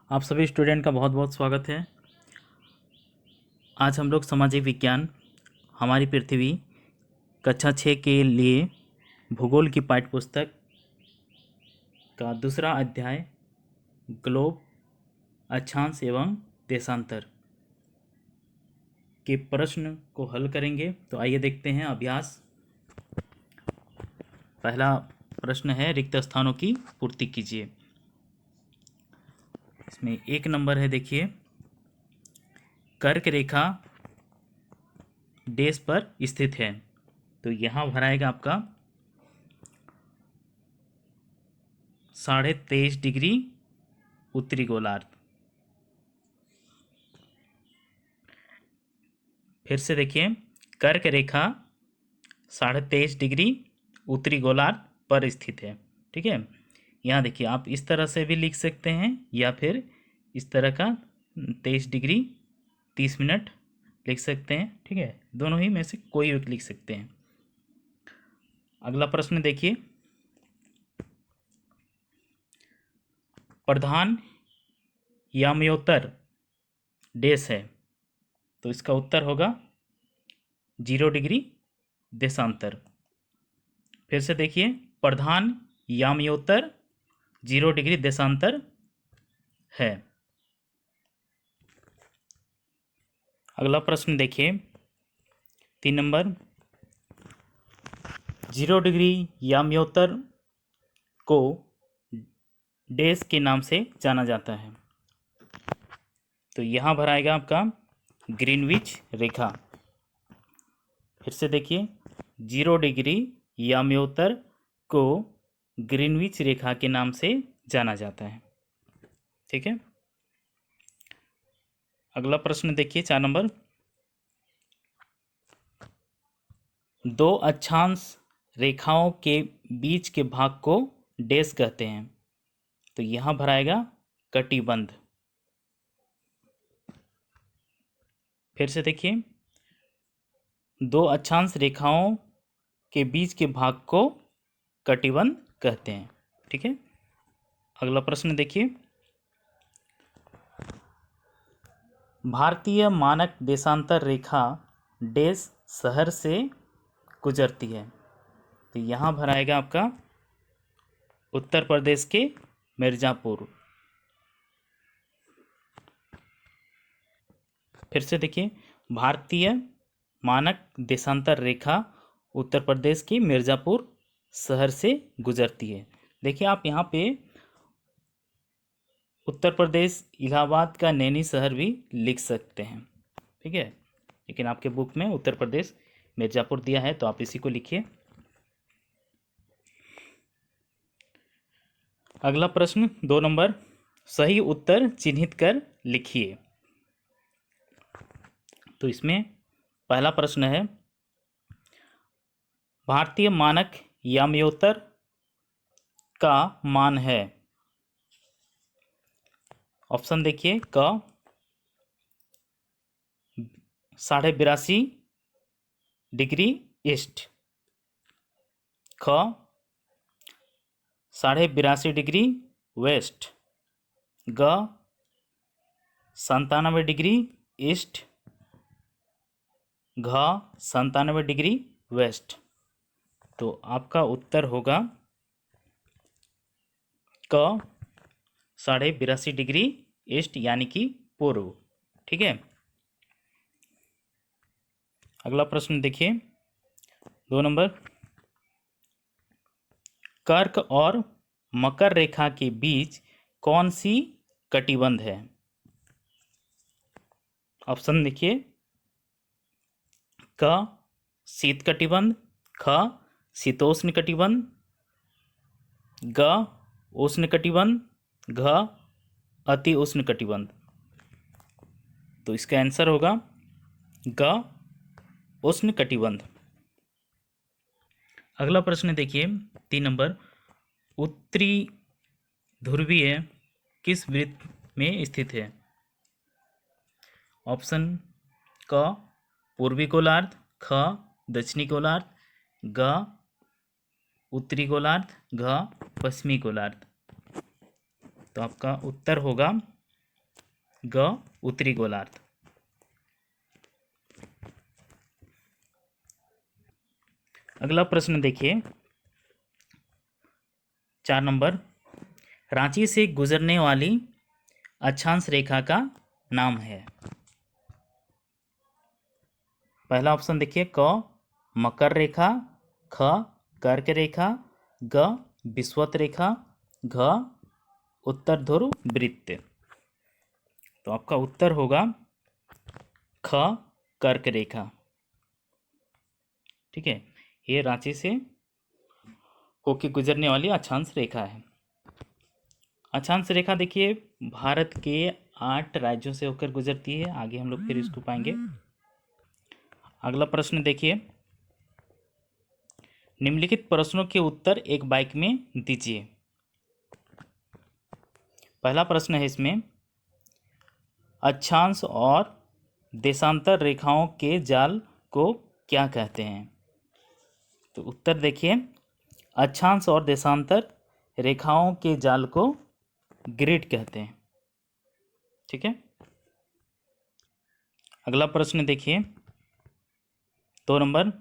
आप सभी स्टूडेंट का बहुत बहुत स्वागत है। आज हम लोग सामाजिक विज्ञान हमारी पृथ्वी कक्षा 6 के लिए भूगोल की पाठ्य पुस्तक का दूसरा अध्याय ग्लोब, अक्षांश एवं देशांतर के प्रश्न को हल करेंगे। तो आइए देखते हैं अभ्यास। पहला प्रश्न है, रिक्त स्थानों की पूर्ति कीजिए। इसमें 1 नंबर है, देखिए, कर्क रेखा डैश पर स्थित है। तो यहाँ भराएगा आपका 23.5 डिग्री उत्तरी गोलार्ध। फिर से देखिए, कर्क रेखा 23.5 डिग्री उत्तरी गोलार्ध पर स्थित है। ठीक है, यहाँ देखिए, आप इस तरह से भी लिख सकते हैं या फिर इस तरह का 23 डिग्री 30 मिनट लिख सकते हैं। ठीक है, दोनों ही में से कोई एक लिख सकते हैं। अगला प्रश्न देखिए, प्रधान याम्योत्तर डैश है। तो इसका उत्तर होगा 0 डिग्री देशांतर। फिर से देखिए, प्रधान याम्योत्तर 0 डिग्री देशांतर है। अगला प्रश्न देखिए, 3 नंबर, 0 डिग्री याम्योत्तर को डैश के नाम से जाना जाता है। तो यहाँ भराएगा आपका ग्रीनविच रेखा। फिर से देखिए, 0 डिग्री याम्योत्तर को ग्रीनविच रेखा के नाम से जाना जाता है। ठीक है, अगला प्रश्न देखिए, 4 नंबर, 2 अक्षांश रेखाओं के बीच के भाग को डैश कहते हैं। तो यहाँ भराएगा कटिबंध। फिर से देखिए, 2 अक्षांश रेखाओं के बीच के भाग को कटिबंध कहते हैं। ठीक है, अगला प्रश्न देखिए, भारतीय मानक देशांतर रेखा डैश शहर से गुजरती है। तो यहाँ भराएगा आपका उत्तर प्रदेश के मिर्ज़ापुर। फिर से देखिए, भारतीय मानक देशांतर रेखा उत्तर प्रदेश के मिर्ज़ापुर शहर से गुजरती है। देखिए, आप यहाँ पे उत्तर प्रदेश इलाहाबाद का नैनी शहर भी लिख सकते हैं। ठीक है, लेकिन आपके बुक में उत्तर प्रदेश मिर्ज़ापुर दिया है, तो आप इसी को लिखिए। अगला प्रश्न 2 नंबर, सही उत्तर चिन्हित कर लिखिए। तो इसमें पहला प्रश्न है, भारतीय मानक याम्योत्तर का मान है। ऑप्शन देखिए, क 82.5 डिग्री ईस्ट, ख 82.5 डिग्री वेस्ट, ग 97 डिग्री ईस्ट, घ 97 डिग्री वेस्ट। तो आपका उत्तर होगा क 82.5 डिग्री ईस्ट, यानी कि पूर्व। ठीक है, अगला प्रश्न देखिए, 2 नंबर, कर्क और मकर रेखा के बीच कौन सी कटिबंध है। ऑप्शन देखिए, क शीत कटिबंध, ख शीतोष्ण कटिबंध, ग उष्ण कटिबंध, घ अति उष्ण कटिबंध। तो इसका आंसर होगा ग उष्ण कटिबंध। अगला प्रश्न देखिए, 3 नंबर, उत्तरी ध्रुवीय किस वृत्त में स्थित है। ऑप्शन क पूर्वी गोलार्ध, ख दक्षिणी गोलार्ध, ग उत्तरी गोलार्ध, घ पश्चिमी गोलार्ध। तो आपका उत्तर होगा ग उत्तरी गोलार्ध। अगला प्रश्न देखिए 4 नंबर, रांची से गुजरने वाली अक्षांश रेखा का नाम है। पहला ऑप्शन देखिए, क मकर रेखा, ख कर्क रेखा, ग विषुवत रेखा, घ उत्तर ध्रुव वृत्त। तो आपका उत्तर होगा ख कर्क रेखा। ठीक है, ये रांची से होके गुजरने वाली अक्षांश रेखा है। अक्षांश रेखा देखिए भारत के 8 राज्यों से होकर गुजरती है। आगे हम लोग फिर इसको पाएंगे। अगला प्रश्न देखिए, निम्नलिखित प्रश्नों के उत्तर एक वाक्य में दीजिए। पहला प्रश्न है इसमें, अक्षांश और देशांतर रेखाओं के जाल को क्या कहते हैं? तो उत्तर देखिए, अक्षांश और देशांतर रेखाओं के जाल को ग्रिड कहते हैं। ठीक है, अगला प्रश्न देखिए 2 नंबर,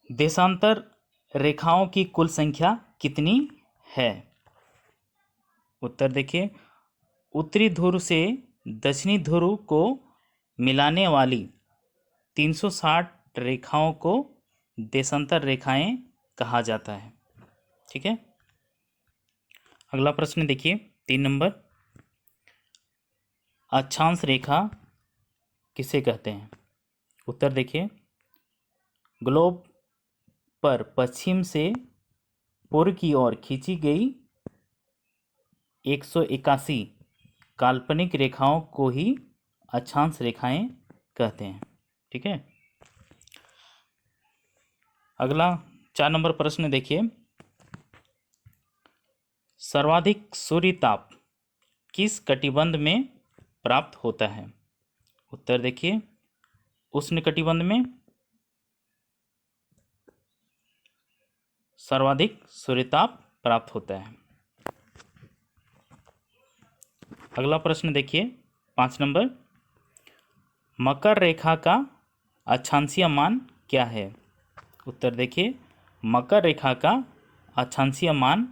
देशांतर रेखाओं की कुल संख्या कितनी है? उत्तर देखिए, उत्तरी ध्रुव से दक्षिणी ध्रुव को मिलाने वाली 360 रेखाओं को देशांतर रेखाएं कहा जाता है। ठीक है, अगला प्रश्न देखिए 3 नंबर, अक्षांश रेखा किसे कहते हैं? उत्तर देखिए, ग्लोब पर पश्चिम से पूर्व की ओर खींची गई 181 काल्पनिक रेखाओं को ही अक्षांश रेखाएं कहते हैं। ठीक है, अगला 4 नंबर प्रश्न देखिए, सर्वाधिक सूर्य ताप किस कटिबंध में प्राप्त होता है? उत्तर देखिए, उष्णकटिबंध में सर्वाधिक सूर्यताप प्राप्त होता है। अगला प्रश्न देखिए 5 नंबर, मकर रेखा का अक्षांशीय मान क्या है? उत्तर देखिए, मकर रेखा का अक्षांशीय मान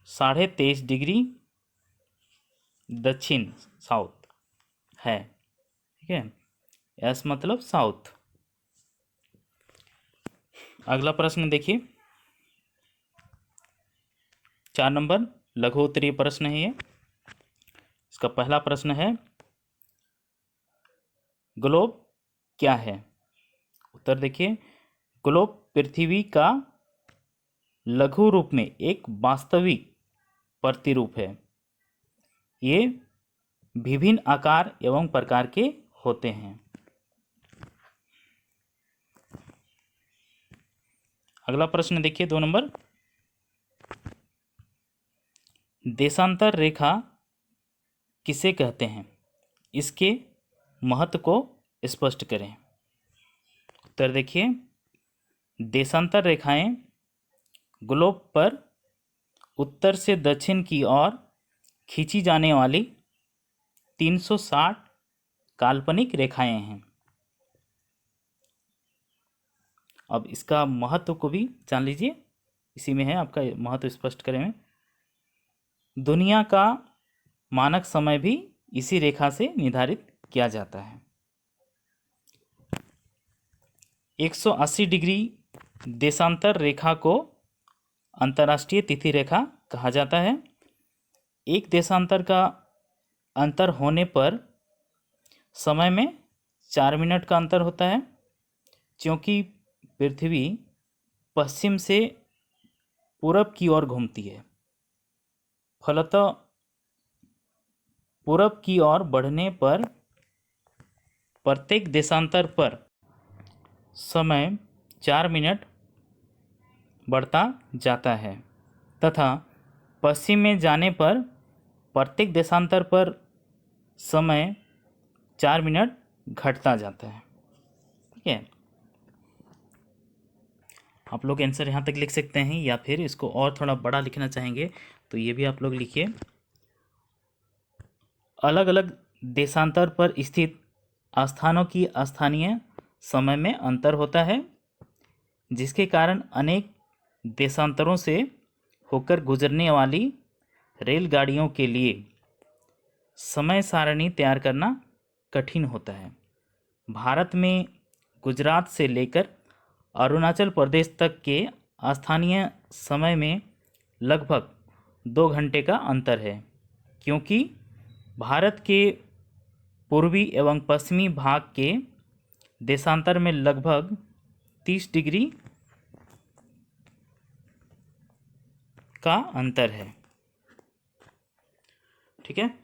23.5 डिग्री दक्षिण साउथ है। ठीक है, एस मतलब साउथ। अगला प्रश्न देखिए 4 नंबर, लघु उत्तरीय प्रश्न है ये। इसका पहला प्रश्न है, ग्लोब क्या है? उत्तर देखिए, ग्लोब पृथ्वी का लघु रूप में एक वास्तविक प्रतिरूप है। ये विभिन्न आकार एवं प्रकार के होते हैं। अगला प्रश्न देखिए 2 नंबर, देशांतर रेखा किसे कहते हैं? इसके महत्व को स्पष्ट करें। उत्तर देखिए, देशांतर रेखाएं ग्लोब पर उत्तर से दक्षिण की ओर खींची जाने वाली 360 काल्पनिक रेखाएं हैं। अब इसका महत्व को भी जान लीजिए, इसी में है आपका महत्व स्पष्ट करें में। दुनिया का मानक समय भी इसी रेखा से निर्धारित किया जाता है। 180 डिग्री देशांतर रेखा को अंतर्राष्ट्रीय तिथि रेखा कहा जाता है। एक देशांतर का अंतर होने पर समय में 4 मिनट का अंतर होता है। क्योंकि पृथ्वी पश्चिम से पूरब की ओर घूमती है, फलतः पूरब की ओर बढ़ने पर प्रत्येक देशांतर पर समय 4 मिनट बढ़ता जाता है तथा पश्चिम में जाने पर प्रत्येक देशांतर पर समय 4 मिनट घटता जाता है। ठीक है, आप लोग आंसर यहाँ तक लिख सकते हैं, या फिर इसको और थोड़ा बड़ा लिखना चाहेंगे तो ये भी आप लोग लिखिए। अलग अलग देशांतर पर स्थित स्थानों की स्थानीय समय में अंतर होता है, जिसके कारण अनेक देशांतरों से होकर गुजरने वाली रेलगाड़ियों के लिए समय सारणी तैयार करना कठिन होता है। भारत में गुजरात से लेकर अरुणाचल प्रदेश तक के स्थानीय समय में लगभग 2 घंटे का अंतर है, क्योंकि भारत के पूर्वी एवं पश्चिमी भाग के देशांतर में लगभग 30 डिग्री का अंतर है। ठीक है,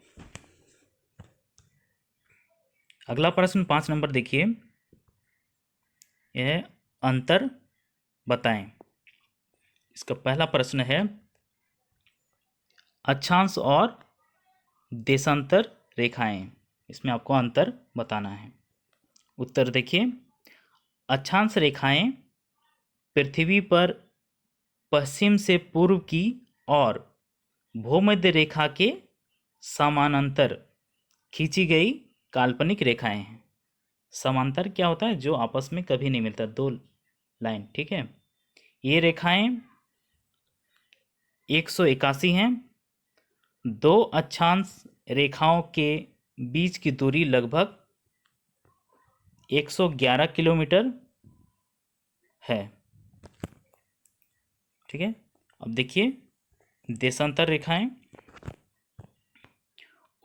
अगला प्रश्न 5 नंबर देखिए। यह अंतर बताएं। इसका पहला प्रश्न है अक्षांश और देशांतर रेखाएं, इसमें आपको अंतर बताना है। उत्तर देखिए, अक्षांश रेखाएं पृथ्वी पर पश्चिम से पूर्व की और भूमध्य रेखा के समानांतर खींची गई काल्पनिक रेखाएं हैं। समांतर क्या होता है? जो आपस में कभी नहीं मिलता, 2 लाइन। ठीक है, ये रेखाएं 181 हैं। 2 अक्षांश रेखाओं के बीच की दूरी लगभग 111 किलोमीटर है। ठीक है, अब देखिए देशांतर रेखाएं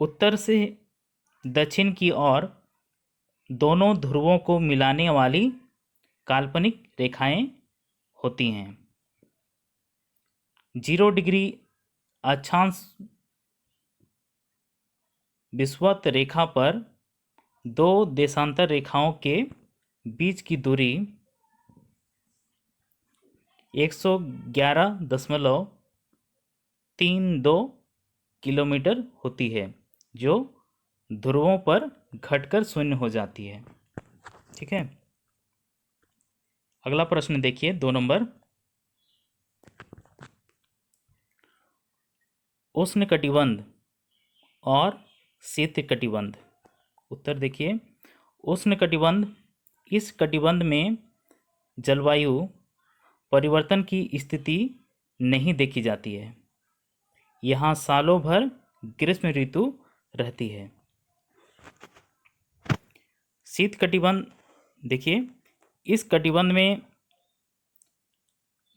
उत्तर से दक्षिण की ओर दोनों ध्रुवों को मिलाने वाली काल्पनिक रेखाएं होती हैं। 0 डिग्री अक्षांश विषुवत रेखा पर 2 देशांतर रेखाओं के बीच की दूरी 111.32 किलोमीटर होती है, जो ध्रुवों पर घटकर शून्य हो जाती है। ठीक है, अगला प्रश्न देखिए 2 नंबर। उष्णकटिबंध और शीतकटिबंध। उत्तर देखिए, उष्णकटिबंध, इस कटिबंध में जलवायु परिवर्तन की स्थिति नहीं देखी जाती है। यहाँ सालों भर ग्रीष्म ऋतु रहती है। शीत कटिबंध देखिए, इस कटिबंध में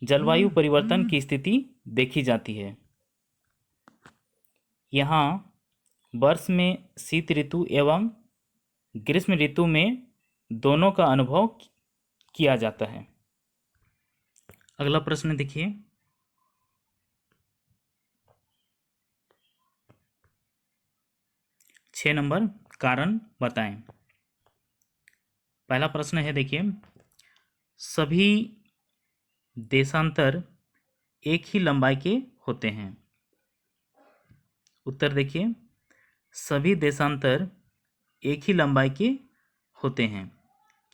जलवायु परिवर्तन की स्थिति देखी जाती है। यहाँ वर्ष में शीत ऋतु एवं ग्रीष्म ऋतु में दोनों का अनुभव किया जाता है। अगला प्रश्न देखिए, छः नंबर, कारण बताएं। पहला प्रश्न है देखिए, सभी देशांतर एक ही लंबाई के होते हैं। उत्तर देखिए, सभी देशांतर एक ही लंबाई के होते हैं,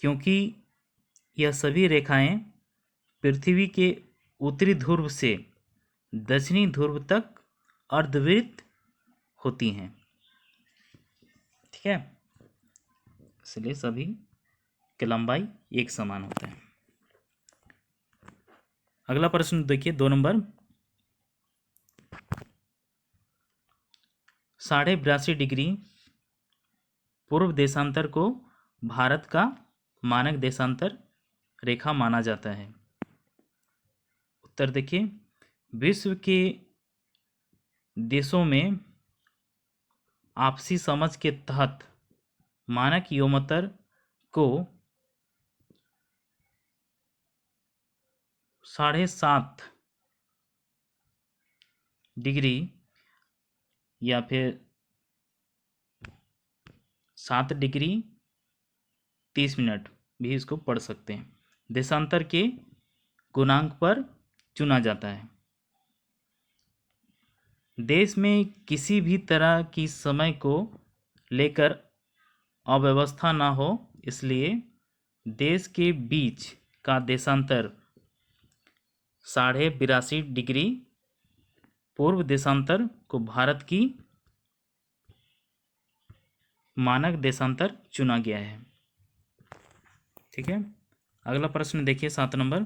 क्योंकि यह सभी रेखाएं पृथ्वी के उत्तरी ध्रुव से दक्षिणी ध्रुव तक अर्धवृत्त होती हैं। ठीक है, इसलिए सभी की लंबाई एक समान होता है। अगला प्रश्न देखिए 2 नंबर, 82.5 डिग्री पूर्व देशांतर को भारत का मानक देशांतर रेखा माना जाता है। उत्तर देखिए, विश्व के देशों में आपसी समझ के तहत मानक योमतर को 7.5 डिग्री या फिर 7 डिग्री 30 मिनट भी इसको पढ़ सकते हैं, देशांतर के गुणांक पर चुना जाता है। देश में किसी भी तरह की समय को लेकर अव्यवस्था ना हो, इसलिए देश के बीच का देशांतर 82.5 डिग्री पूर्व देशांतर को भारत की मानक देशांतर चुना गया है। ठीक है, अगला प्रश्न देखिए 7 नंबर,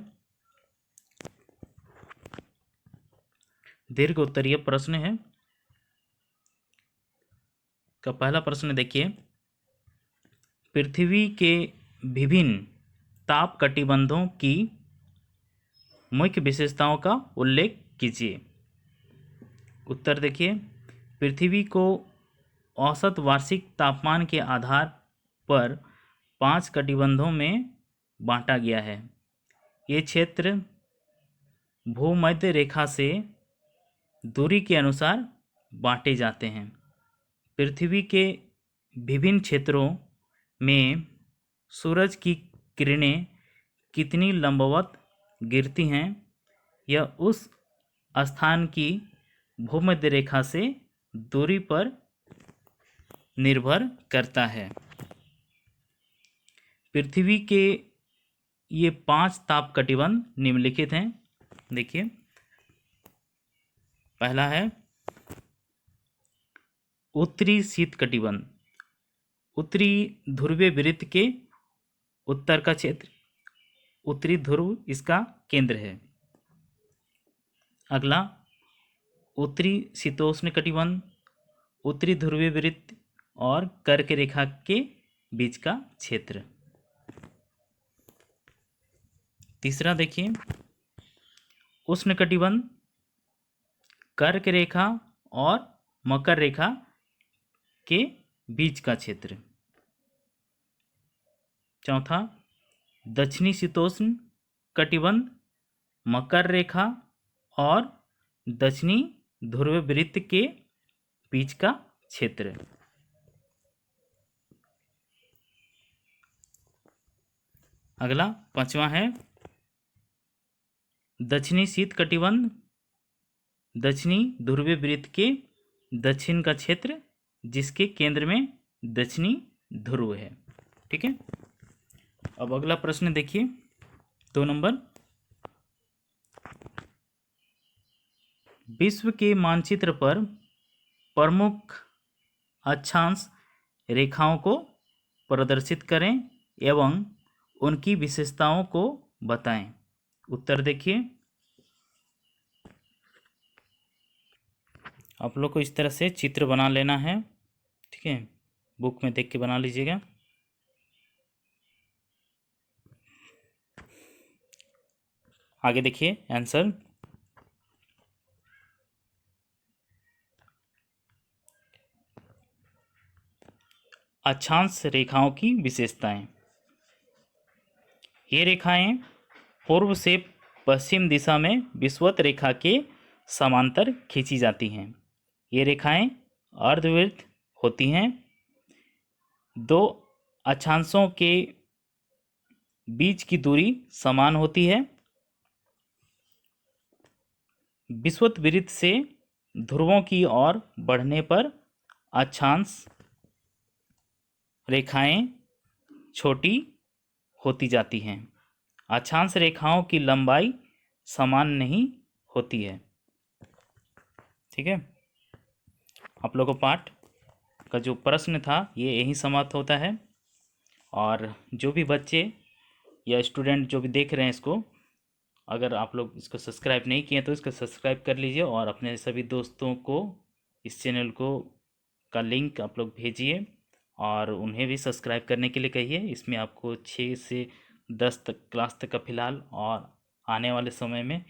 दीर्घ उत्तरीय प्रश्न है। का पहला प्रश्न देखिए, पृथ्वी के विभिन्न ताप कटिबंधों की मुख्य विशेषताओं का उल्लेख कीजिए। उत्तर देखिए, पृथ्वी को औसत वार्षिक तापमान के आधार पर 5 कटिबंधों में बांटा गया है। ये क्षेत्र भूमध्य रेखा से दूरी के अनुसार बांटे जाते हैं। पृथ्वी के विभिन्न क्षेत्रों में सूरज की किरणें कितनी लंबवत गिरती हैं, यह उस स्थान की भूमध्य रेखा से दूरी पर निर्भर करता है। पृथ्वी के ये 5 ताप कटिबंध निम्नलिखित हैं। देखिए, पहला है उत्तरी शीत कटिबंध। उत्तरी ध्रुवीय वृत्त के उत्तर का क्षेत्र उत्तरी ध्रुव इसका केंद्र है। अगला उत्तरी शीतोष्ण कटिबंध, उत्तरी ध्रुवीय वृत्त और कर्क रेखा के बीच का क्षेत्र। तीसरा देखिए, उष्ण कटिबंध, कर्क रेखा और मकर रेखा के बीच का क्षेत्र। चौथा, दक्षिणी शीतोष्ण कटिबंध, मकर रेखा और दक्षिणी ध्रुव वृत्त के बीच का क्षेत्र। अगला पांचवा है दक्षिणी शीत कटिबंध, दक्षिणी ध्रुवीय वृत्त के दक्षिण का क्षेत्र जिसके केंद्र में दक्षिणी ध्रुव है। ठीक है, अब अगला प्रश्न देखिए 2 नंबर, विश्व के मानचित्र पर प्रमुख अक्षांश रेखाओं को प्रदर्शित करें एवं उनकी विशेषताओं को बताएं। उत्तर देखिए, आप लोग को इस तरह से चित्र बना लेना है। ठीक है, बुक में देख के बना लीजिएगा। आगे देखिए आंसर, अक्षांश रेखाओं की विशेषताएं। ये रेखाएं पूर्व से पश्चिम दिशा में विषुवत रेखा के समांतर खींची जाती हैं। ये रेखाएं अर्धवृत्त होती हैं। 2 अक्षांशों के बीच की दूरी समान होती है। विषुवत वृत्त से ध्रुवों की ओर बढ़ने पर अक्षांश रेखाएं छोटी होती जाती हैं। अक्षांश रेखाओं की लंबाई समान नहीं होती है। ठीक है, आप लोगों को पाठ का जो प्रश्न था ये यहीं समाप्त होता है। और जो भी बच्चे या स्टूडेंट जो भी देख रहे हैं इसको, अगर आप लोग इसको सब्सक्राइब नहीं किए तो इसको सब्सक्राइब कर लीजिए और अपने सभी दोस्तों को इस चैनल को का लिंक आप लोग भेजिए और उन्हें भी सब्सक्राइब करने के लिए कहिए। इसमें आपको 6 से 10 तक क्लास तक का फिलहाल और आने वाले समय में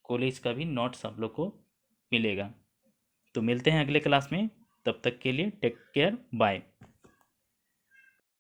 कॉलेज का भी नोट्स आप लोग को मिलेगा। तो मिलते हैं अगले क्लास में, तब तक के लिए टेक केयर, बाय।